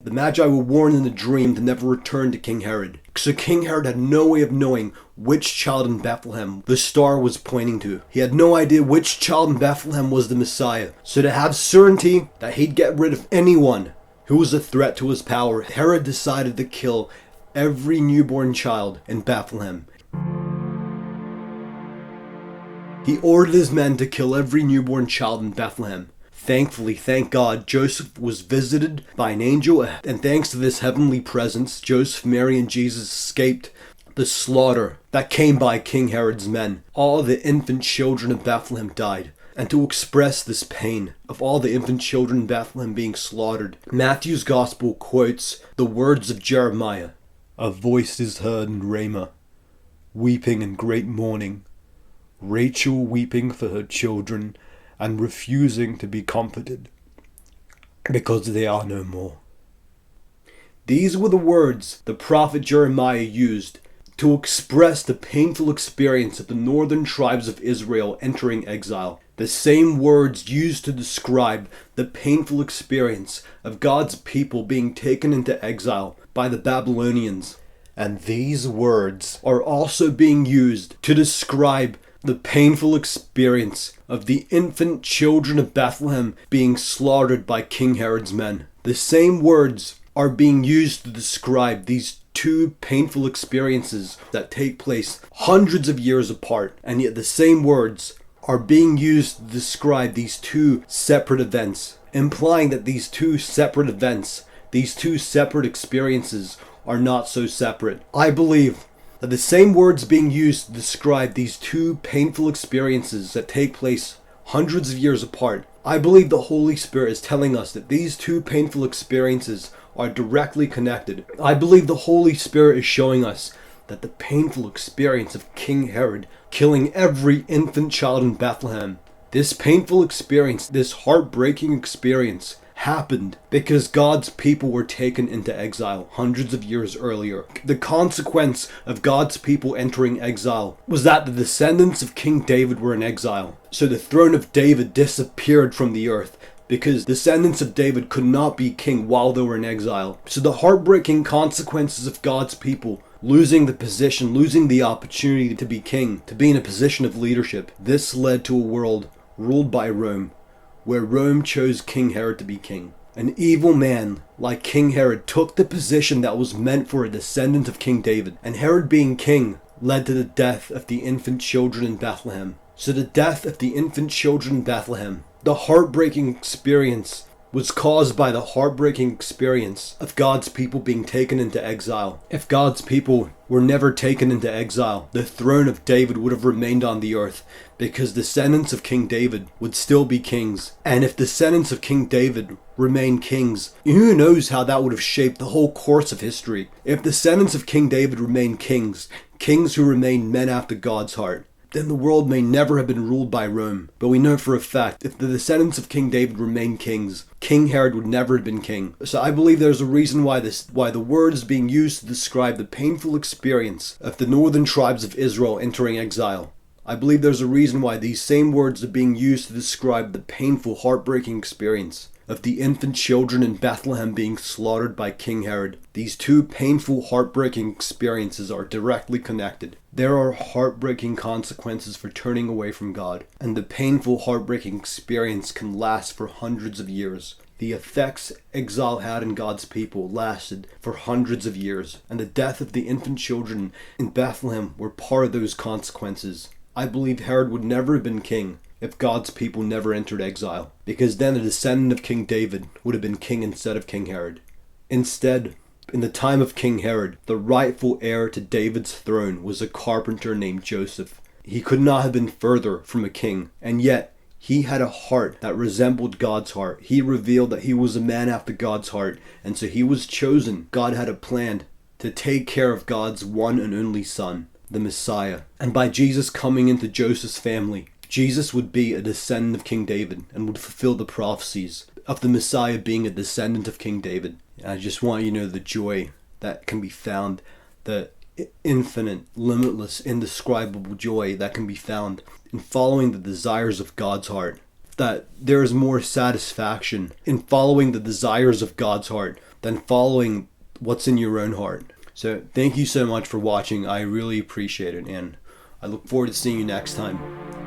The Magi were warned in a dream to never return to King Herod. So King Herod had no way of knowing which child in Bethlehem the star was pointing to. He had no idea which child in Bethlehem was the Messiah. So to have certainty that he'd get rid of anyone who was a threat to his power, Herod decided to kill every newborn child in Bethlehem. He ordered his men to kill every newborn child in Bethlehem. Thankfully, thank God, Joseph was visited by an angel, and thanks to this heavenly presence, Joseph, Mary, and Jesus escaped the slaughter that came by King Herod's men. All the infant children of Bethlehem died. And to express this pain of all the infant children in Bethlehem being slaughtered, Matthew's Gospel quotes the words of Jeremiah. "A voice is heard in Ramah, weeping in great mourning, Rachel weeping for her children, and refusing to be comforted, because they are no more." These were the words the prophet Jeremiah used to express the painful experience of the northern tribes of Israel entering exile. The same words used to describe the painful experience of God's people being taken into exile by the Babylonians. And these words are also being used to describe the painful experience of the infant children of Bethlehem being slaughtered by King Herod's men. The same words are being used to describe these two painful experiences that take place hundreds of years apart, and yet the same words are being used to describe these two separate events, implying that these two separate events, these two separate experiences are not so separate. I believe that the same words being used to describe these two painful experiences that take place hundreds of years apart, I believe the Holy Spirit is telling us that these two painful experiences are directly connected. I believe the Holy Spirit is showing us that the painful experience of King Herod killing every infant child in Bethlehem, this painful experience, this heartbreaking experience, happened because God's people were taken into exile hundreds of years earlier. The consequence of God's people entering exile was that the descendants of King David were in exile. So the throne of David disappeared from the earth because descendants of David could not be king while they were in exile. So the heartbreaking consequences of God's people losing the position, losing the opportunity to be king, to be in a position of leadership, this led to a world ruled by Rome, where Rome chose King Herod to be king. An evil man like King Herod took the position that was meant for a descendant of King David, and Herod being king led to the death of the infant children in Bethlehem. So the death of the infant children in Bethlehem, the heartbreaking experience, was caused by the heartbreaking experience of God's people being taken into exile. If God's people were never taken into exile, the throne of David would have remained on the earth, because descendants of King David would still be kings. And if descendants of King David remain kings, who knows how that would have shaped the whole course of history. If descendants of King David remain kings, kings who remain men after God's heart, then the world may never have been ruled by Rome. But we know for a fact, if the descendants of King David remain kings, King Herod would never have been king. So I believe there's a reason why the word is being used to describe the painful experience of the northern tribes of Israel entering exile. I believe there's a reason why these same words are being used to describe the painful, heartbreaking experience of the infant children in Bethlehem being slaughtered by King Herod. These two painful, heartbreaking experiences are directly connected. There are heartbreaking consequences for turning away from God, and the painful, heartbreaking experience can last for hundreds of years. The effects exile had in God's people lasted for hundreds of years, and the death of the infant children in Bethlehem were part of those consequences. I believe Herod would never have been king if God's people never entered exile, because then a descendant of King David would have been king instead of King Herod. Instead, in the time of King Herod, the rightful heir to David's throne was a carpenter named Joseph. He could not have been further from a king, and yet he had a heart that resembled God's heart. He revealed that he was a man after God's heart, and so he was chosen. God had a plan to take care of God's one and only son, the Messiah. And by Jesus coming into Joseph's family, Jesus would be a descendant of King David and would fulfill the prophecies of the Messiah being a descendant of King David. And I just want you to know the joy that can be found, the infinite, limitless, indescribable joy that can be found in following the desires of God's heart. that there is more satisfaction in following the desires of God's heart than following what's in your own heart. So thank you so much for watching. I really appreciate it, and I look forward to seeing you next time.